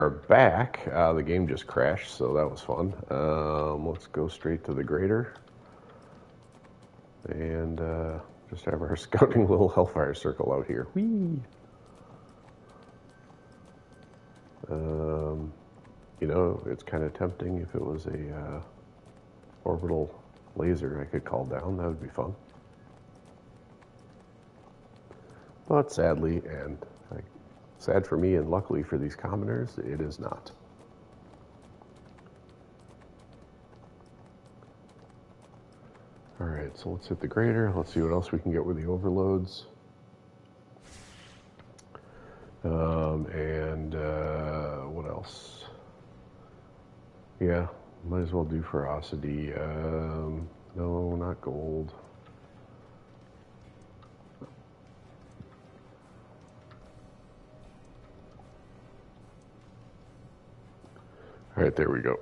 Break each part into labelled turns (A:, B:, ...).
A: Are back. The game just crashed, so that was fun. Let's go straight to the grader and just have our scouting little hellfire circle out here. Whee! You know, it's kind of tempting if it was a orbital laser I could call down. That would be fun. But sadly, and sad for me and luckily for these commoners, it is not. Alright, so let's hit the grader. Let's see what else we can get with the overloads. What else? Yeah, might as well do ferocity. No, not gold. Alright, there we go.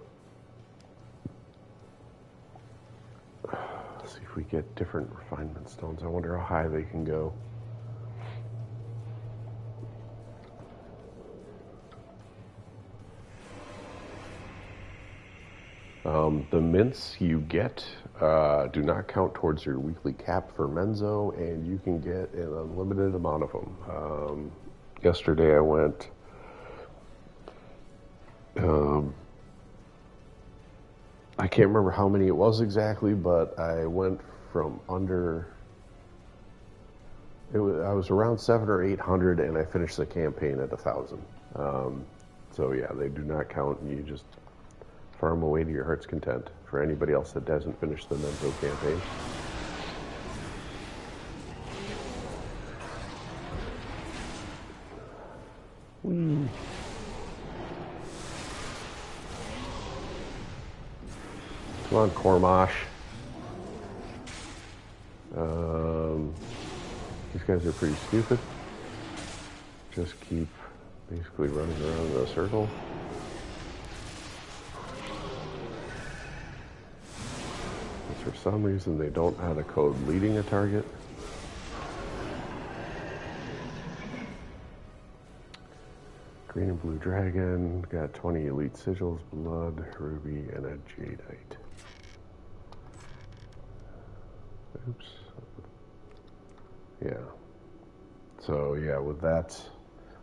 A: Let's see if we get different refinement stones. I wonder how high they can go. The mints you get do not count towards your weekly cap for Menzo, and you can get an unlimited amount of them. Yesterday I went I can't remember how many it was exactly, but I went from under. I was around 700 or 800, and I finished the campaign at 1,000. So yeah, they do not count. You just farm away to your heart's content. For anybody else that hasn't finished the Menzo campaign. Whee. Come on, Cormash. These guys are pretty stupid. Just keep basically running around in a circle. For some reason, they don't add a code leading a target. Green and blue dragon, got 20 elite sigils, blood, ruby, and a jadeite. Oops. Yeah. So yeah, with that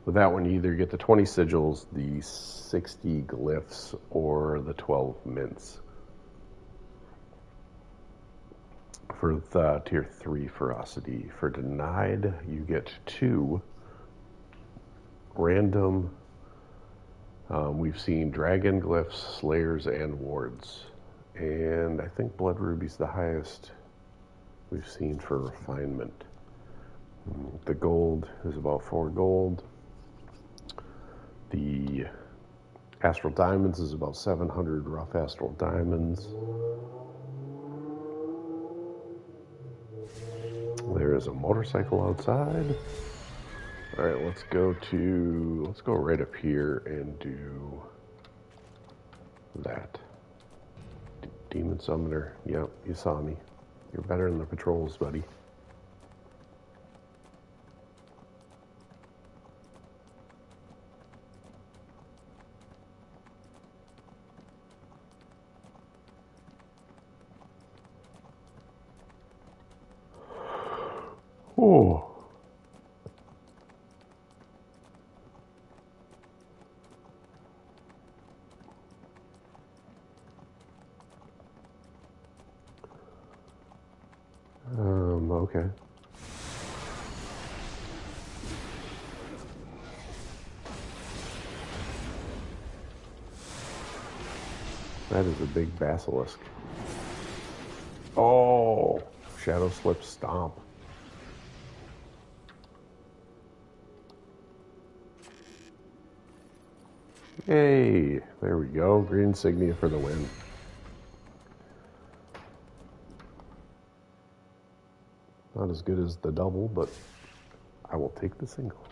A: one, you either get the 20 sigils, the 60 glyphs, or the 12 mints. For the tier 3 ferocity. For denied, you get 2 random. We've seen dragon glyphs, slayers, and wards. And I think blood ruby's the highest we've seen for refinement. The gold is about 4 gold. The astral diamonds is about 700 rough astral diamonds. There is a motorcycle outside. All right, let's go right up here and do that. Demon Summoner. Yep, you saw me. You're better than the patrols, buddy. Oh. Okay. That is a big basilisk. Oh, Shadow Slip Stomp. Yay, there we go. Green insignia for the win. Not as good as the double, but I will take the single.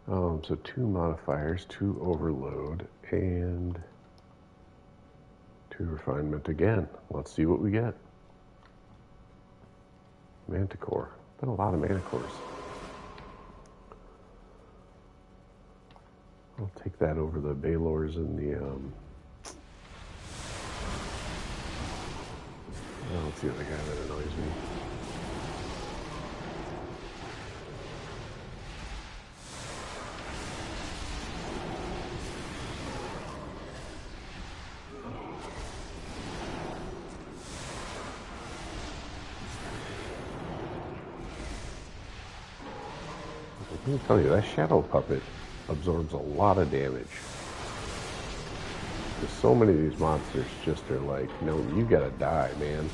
A: So 2 modifiers, 2 overload, and 2 refinement again. Let's see what we get. Manticore. Been a lot of Manticores. I'll take that over the Baylors and the, let's see the guy that annoys me. Let me tell you, that Shadow Puppet absorbs a lot of damage. Because so many of these monsters just are like, no, you gotta die, man.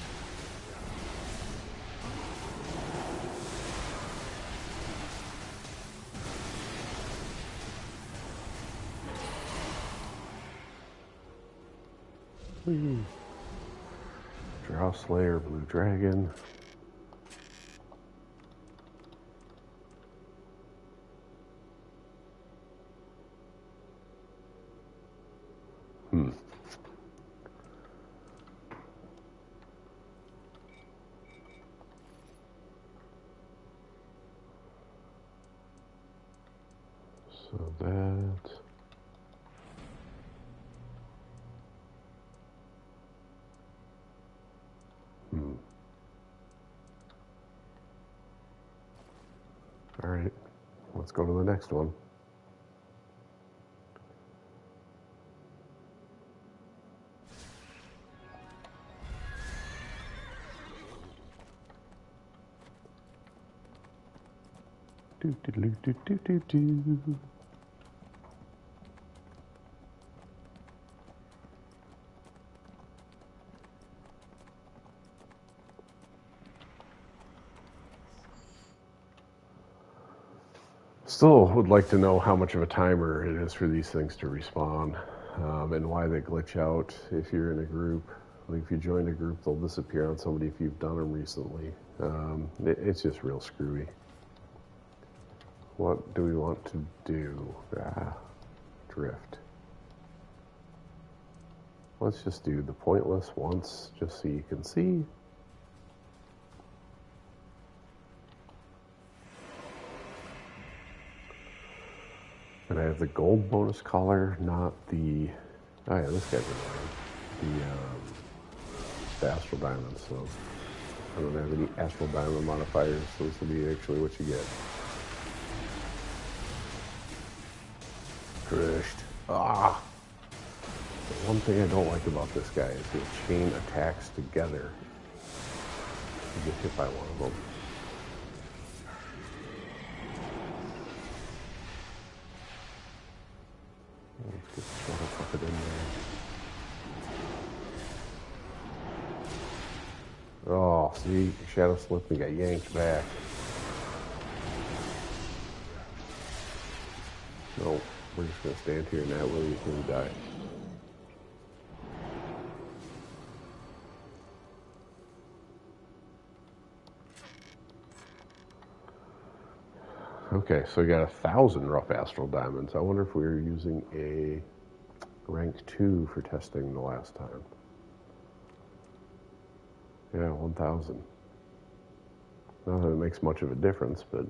A: Drow Slayer, Blue Dragon. So that... All right, let's go to the next one. Do do do do do do do. Still would like to know how much of a timer it is for these things to respawn, and why they glitch out if you're in a group. Like if you join a group, they'll disappear on somebody if you've done them recently. It's just real screwy. What do we want to do? Drift. Let's just do the pointless once, just so you can see. And I have the gold bonus collar, not the... Oh yeah, this guy's annoying. The Astral Diamond, so... I don't have any Astral Diamond modifiers, so this will be actually what you get. Crushed. Ah! The one thing I don't like about this guy is he'll chain attacks together to get hit by one of them. Let's get the Shadow Puppet in there. Oh, see? Shadow slipped and got yanked back. No, we're just going to stand here and that way you can die. Okay, so we got 1,000 rough astral diamonds. I wonder if we were using a rank 2 for testing the last time. Yeah, 1,000. Not that it makes much of a difference, but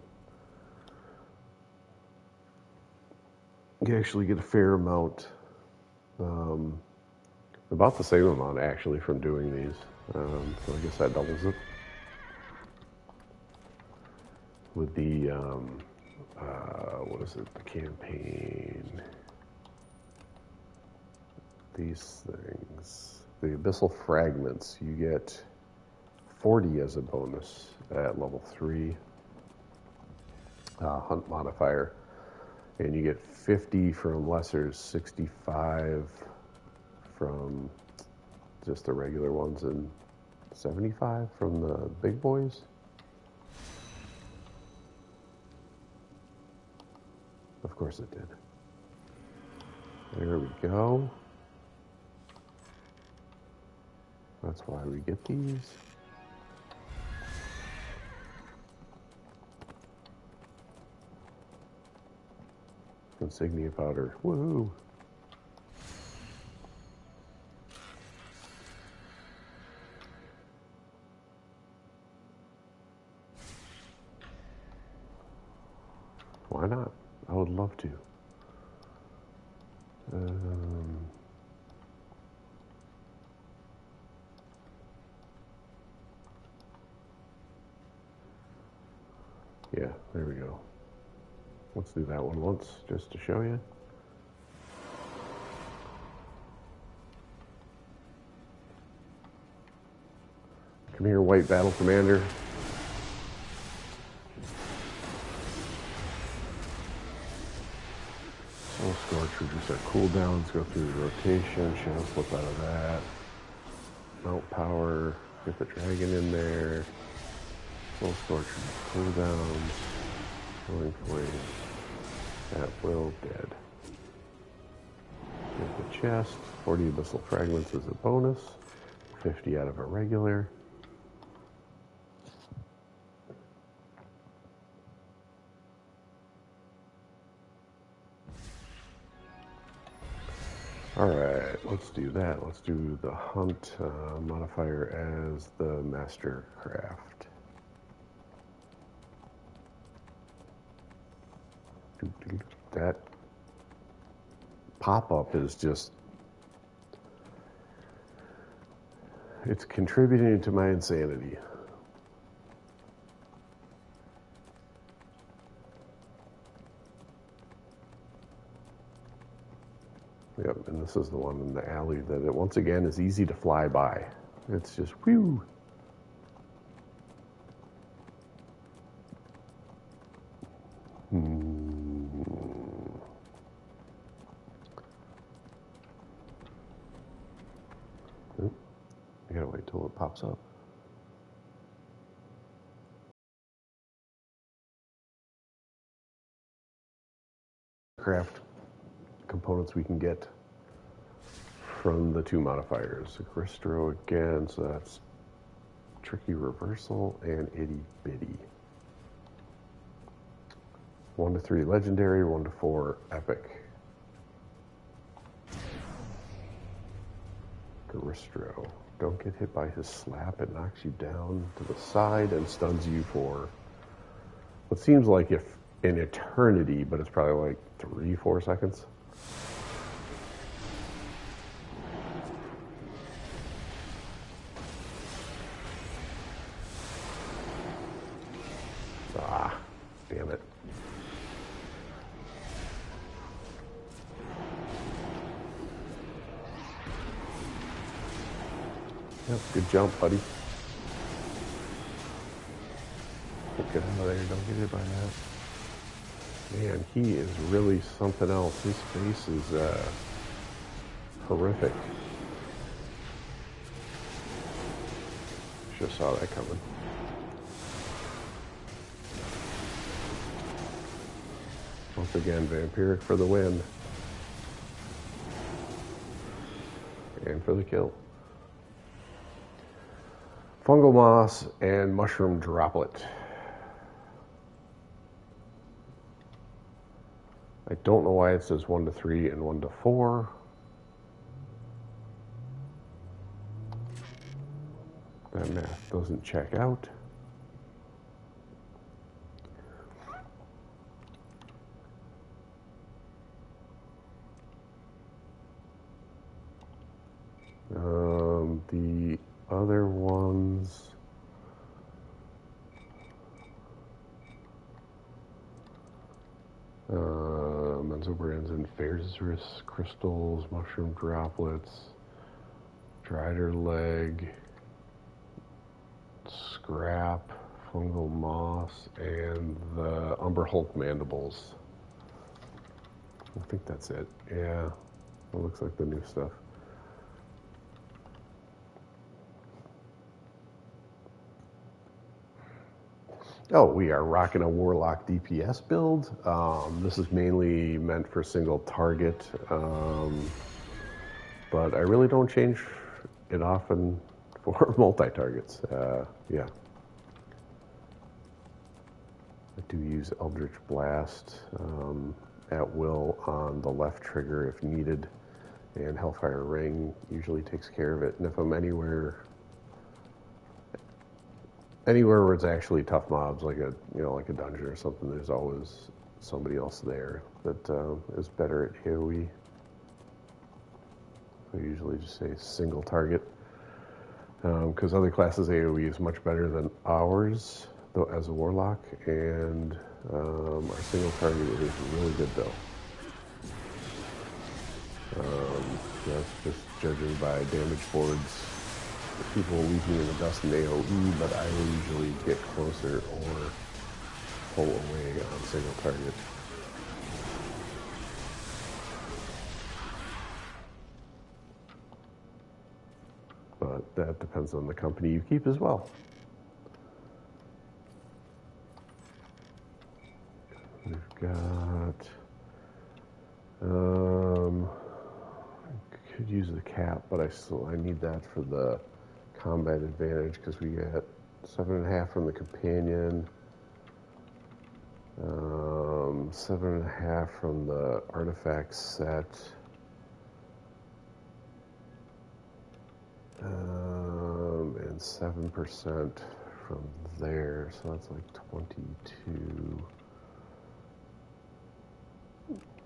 A: you actually get a fair amount, about the same amount actually from doing these. So I guess that doubles it. With the, what is it, the campaign, these things, the Abyssal Fragments, you get 40 as a bonus at level 3, Hunt modifier, and you get 50 from Lessers, 65 from just the regular ones, and 75 from the big boys. Of course it did. There we go. That's why we get these. Insignia powder. Woohoo! Why not? I would love to. Yeah, there we go. Let's do that one once, just to show you. Come here, White Battle Commander. Soul Scorch, reduce our cooldowns, go through the rotation, Shadow Flip out of that. Mount Power, get the dragon in there. Soul Scorch, cooldowns. Rolling Flame. At will, dead. Get the chest. 40 Abyssal Fragments is a bonus. 50 out of a regular. Alright, let's do that. Let's do the hunt modifier as the master craft. That pop-up is just, it's contributing to my insanity. Yep, and this is the one in the alley that it once again is easy to fly by. It's just whew. I gotta wait till it pops up. Craft components we can get from the two modifiers. Gristro again, so that's Tricky Reversal and Itty Bitty. 1 to 3 legendary, 1 to 4 epic. Gristro. Don't get hit by his slap. It knocks you down to the side and stuns you for what seems like if an eternity, but it's probably like 3-4 seconds. Ah, damn it. Yep, good jump, buddy. Get out of there, don't get hit by that. Man, he is really something else. His face is horrific. Should have saw that coming. Once again, Vampiric for the win. And for the kill. Fungal Moss and Mushroom Droplet. I don't know why it says 1 to 3 and 1 to 4. That math doesn't check out. The other ones, Menzoberran's and Ferris crystals, mushroom droplets, drider leg, scrap, fungal moss, and the Umber Hulk mandibles. I think that's it. Yeah, it looks like the new stuff. Oh, we are rocking a Warlock DPS build. This is mainly meant for single target, but I really don't change it often for multi-targets. Yeah. I do use Eldritch Blast at will on the left trigger if needed, and Hellfire Ring usually takes care of it. And if I'm anywhere where it's actually tough mobs, like a like a dungeon or something, there's always somebody else there that is better at AoE. I usually just say single target, because other classes AoE is much better than ours, as a Warlock, and our single target is really good though. That's just judging by damage boards. People leave me in the dust in AoE, but I will usually get closer or pull away on single target. But that depends on the company you keep as well. We've got, I could use the cap, but I need that for the combat advantage because we get 7.5 from the companion, 7.5 from the artifact set, and 7% from there, so that's like 22.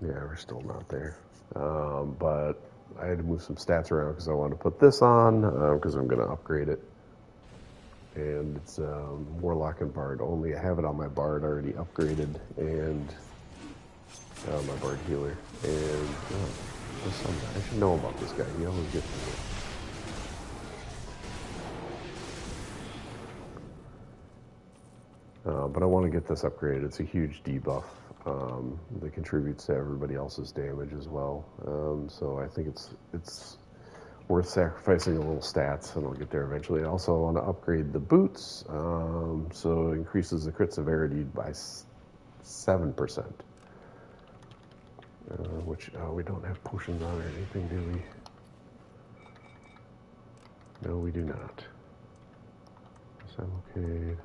A: Yeah, we're still not there. But I had to move some stats around because I wanted to put this on because I'm going to upgrade it. And it's Warlock and Bard only. I have it on my Bard already upgraded and my Bard healer. And I should know about this guy. He always gets me. But I want to get this upgraded. It's a huge debuff that contributes to everybody else's damage as well. So I think it's worth sacrificing a little stats, and I'll get there eventually. I also want to upgrade the boots, so it increases the crit severity by 7%. Which we don't have potions on or anything, do we? No, we do not. So I'm okay.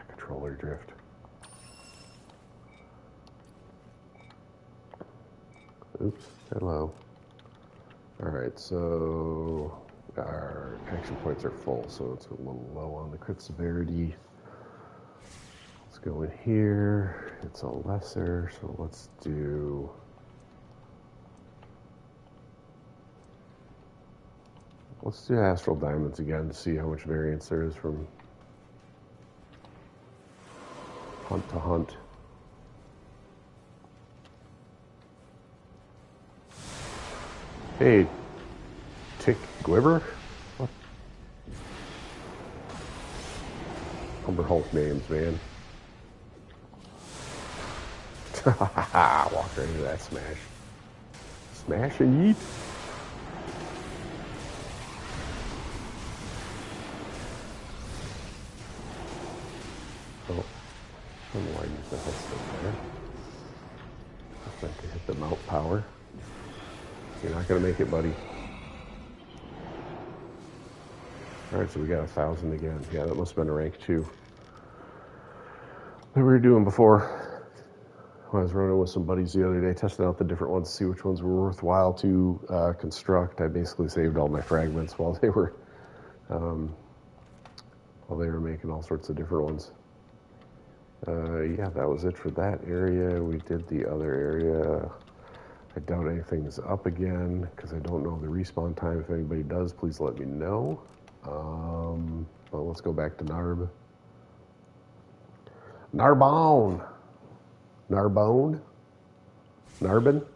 A: Controller drift. Oops, hello. Alright, so our action points are full, so it's a little low on the crit severity. Let's go in here. It's a lesser, so let's do... Let's do Astral Diamonds again to see how much variance there is from hunt to hunt. Hey, Tick Gwiver? What? Umber Hulk names, man. Walk right into that smash. Smash and yeet. Oh, I don't know why I used the hell still there. I'd like to hit the mount power. You're not going to make it, buddy. Alright, so we got 1,000 again. Yeah, that must have been a rank 2 that we were doing before. I was running with some buddies the other day, testing out the different ones, to see which ones were worthwhile to construct. I basically saved all my fragments while they were making all sorts of different ones. Yeah, that was it for that area. We did the other area. I doubt anything's up again because I don't know the respawn time. If anybody does, please let me know. Well, let's go back to Narb. Narbonne. Narbonne? Narbon?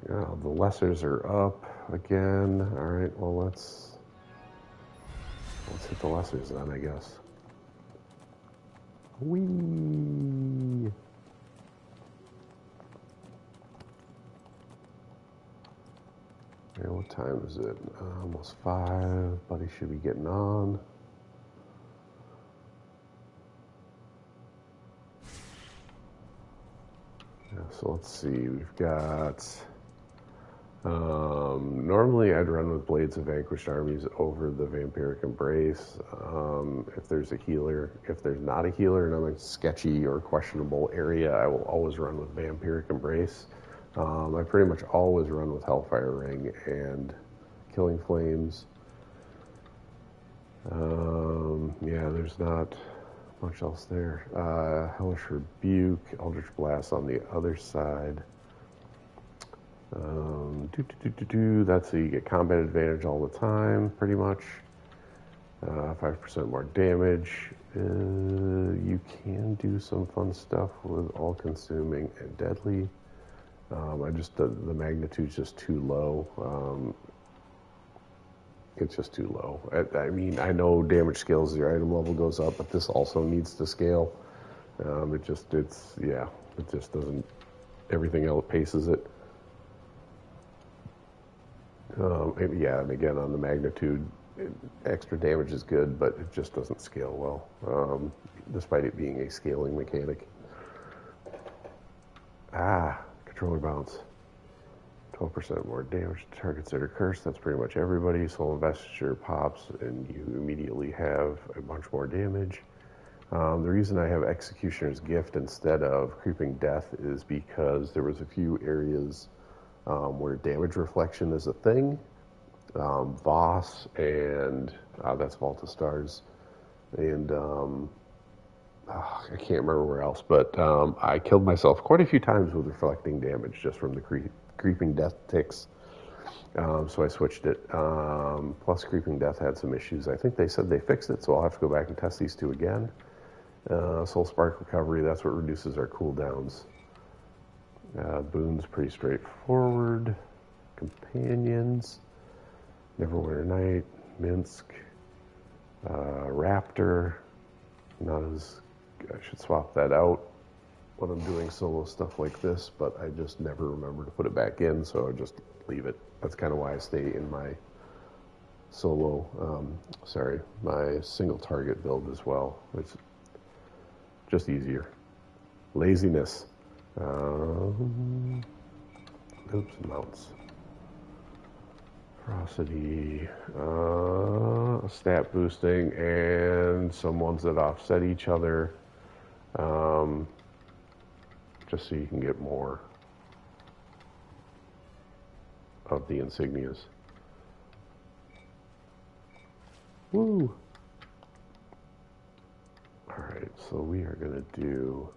A: Yeah, the lessers are up again. All right, well, let's hit the lessers then, I guess. Whee! Okay, what time is it? Almost 5. Buddy should be getting on. Yeah, so let's see. We've got... normally I'd run with Blades of Vanquished Armies over the Vampiric Embrace if there's a healer. If there's not a healer and I'm in a sketchy or questionable area, I will always run with Vampiric Embrace. I pretty much always run with Hellfire Ring and Killing Flames. Yeah, there's not much else there. Hellish Rebuke, Eldritch Blast on the other side. That's so you get combat advantage all the time, pretty much. 5% more damage. You can do some fun stuff with all-consuming and deadly. The magnitude's just too low. It's just too low. I mean, I know damage scales as your item level goes up, but this also needs to scale. It just doesn't. Everything else paces it. And again, on the magnitude, extra damage is good, but it just doesn't scale well, despite it being a scaling mechanic. Controller bounce. 12% more damage to targets that are cursed. That's pretty much everybody. Soul Investiture pops, and you immediately have a bunch more damage. The reason I have Executioner's Gift instead of Creeping Death is because there was a few areas where damage reflection is a thing. Voss, and that's Vault of Stars. And I can't remember where else, but I killed myself quite a few times with reflecting damage just from the Creeping Death ticks. So I switched it. Plus Creeping Death had some issues. I think they said they fixed it, so I'll have to go back and test these two again. Soul Spark Recovery, that's what reduces our cooldowns. Boon's pretty straightforward. Companions, Neverwinter Night, Minsk, Raptor, I should swap that out when I'm doing solo stuff like this, but I just never remember to put it back in, so I just leave it. That's kind of why I stay in my my single target build as well. It's just easier. Laziness. Mounts. Ferocity, stat boosting, and some ones that offset each other, just so you can get more of the insignias. Woo! Alright, so we are going to do...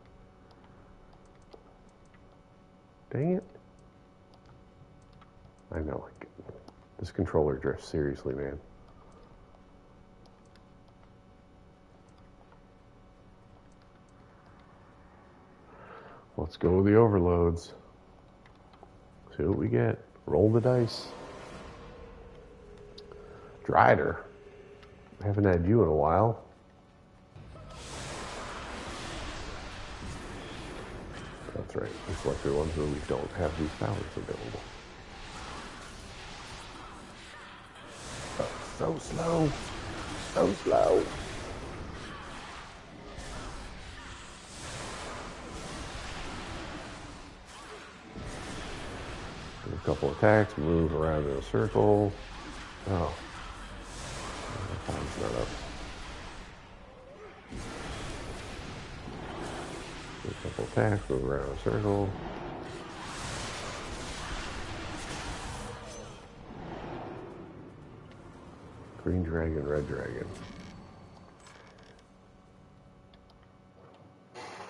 A: Dang it. I know. This controller drifts, seriously, man. Let's go with the overloads. See what we get. Roll the dice. Drider. I haven't had you in a while. That's right. We selected ones where we don't have these powers available. So slow. So slow. Do a couple attacks, move around in a circle. Oh. My time's not up. Do a couple attacks, move around in a circle. Green dragon, red dragon.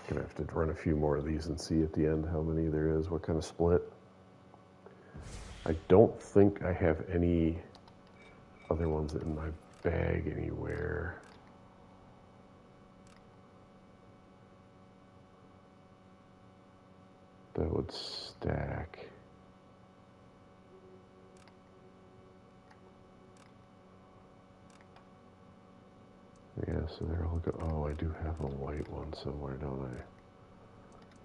A: Gonna have to run a few more of these and see at the end how many there is, what kind of split. I don't think I have any other ones in my bag anywhere. That would stack. Yeah, so they're all good. Oh, I do have a white one somewhere, don't I?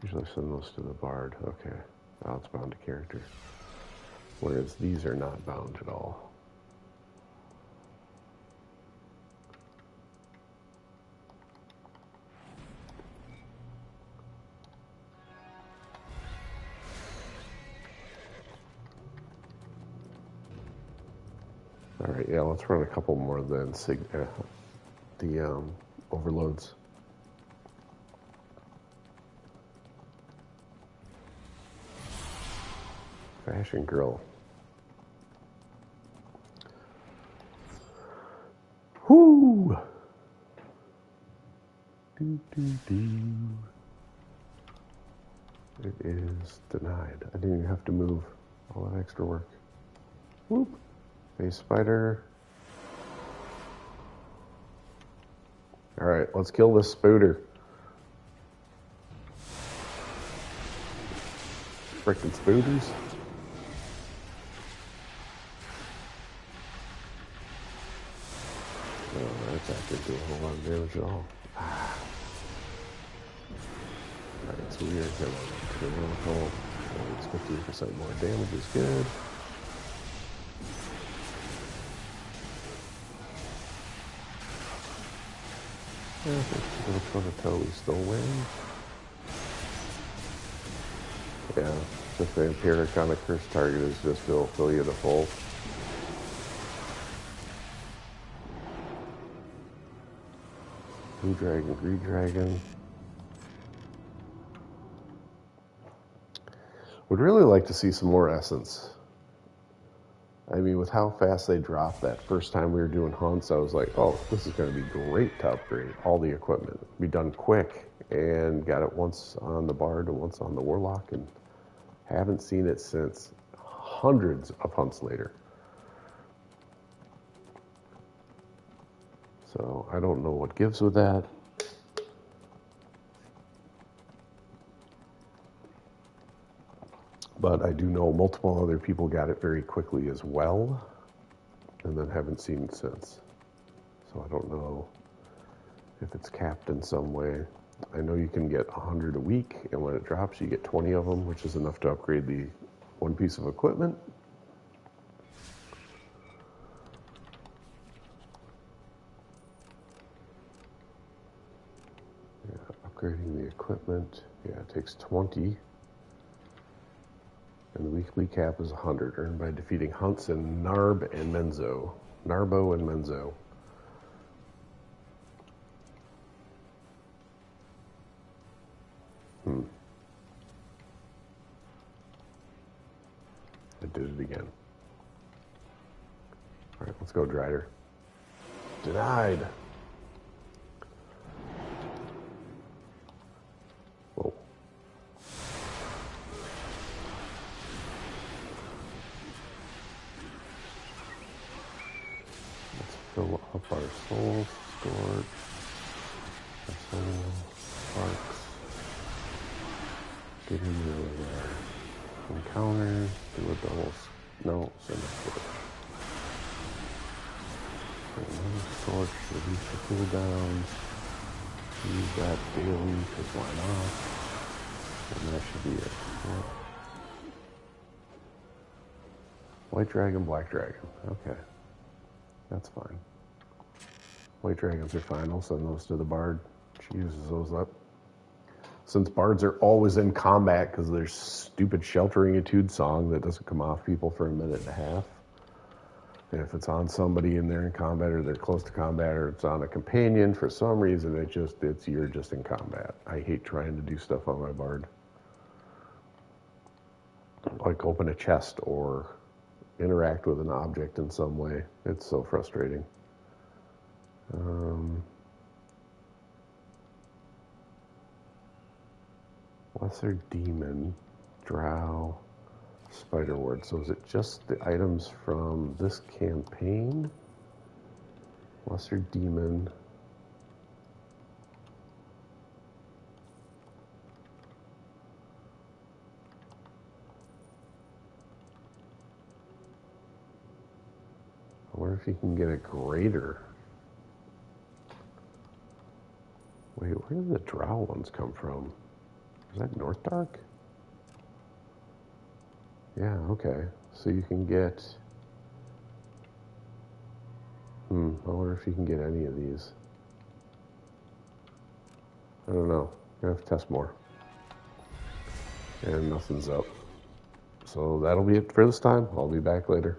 A: Usually send those to the bard. Okay. Oh, it's bound to character. Whereas these are not bound at all. All right, yeah, let's run a couple more than the overloads. Fashion Grill. Whoo! It is denied. I didn't even have to move all that extra work. Whoop! Face Spider. Alright, let's kill this spooter. Frickin' spooters. Oh, that's not gonna do a whole lot of damage at all. Alright, so we are gonna it's 50% more damage is good. Yeah, I think we're gonna toe-to-toe, we still win. Yeah, the vampiric on a cursed target is just to fill you to full. Blue dragon, green dragon. Would really like to see some more essence. I mean, with how fast they dropped that first time we were doing hunts, I was like, oh, this is going to be great to upgrade all the equipment. Be done quick, and got it once on the Bard and once on the Warlock, and haven't seen it since, hundreds of hunts later. So I don't know what gives with that. But I do know multiple other people got it very quickly as well, and then haven't seen it since. So I don't know if it's capped in some way. I know you can get 100 a week, and when it drops, you get 20 of them, which is enough to upgrade the one piece of equipment. Yeah, upgrading the equipment, yeah, it takes 20. And the weekly cap is 100, earned by defeating hunts in Narbo and Menzo. I did it again. All right, let's go, Drider. Denied. Whoa. Let's fill up our souls stored. Our soul sparks. Get into our encounter. Do a double. No, send a switch. Another sword to reduce the cooldowns. Use that daily, because why not? And that should be it. Yeah. White dragon, black dragon. Okay. That's fine. White dragons are fine. I'll send those to the Bard. She uses those up. Since Bards are always in combat because there's stupid Sheltering Etude song that doesn't come off people for a minute and a half. And if it's on somebody and they're in combat or they're close to combat or it's on a companion, for some reason you're just in combat. I hate trying to do stuff on my Bard. Like open a chest or interact with an object in some way. It's so frustrating. Lesser Demon, Drow, Spider Ward. So is it just the items from this campaign? Lesser Demon. I wonder if you can get a greater. Wait, where did the Drow ones come from? Is that North Dark? Yeah, okay. So you can get... I wonder if you can get any of these. I don't know. I have to test more. And nothing's up. So that'll be it for this time. I'll be back later.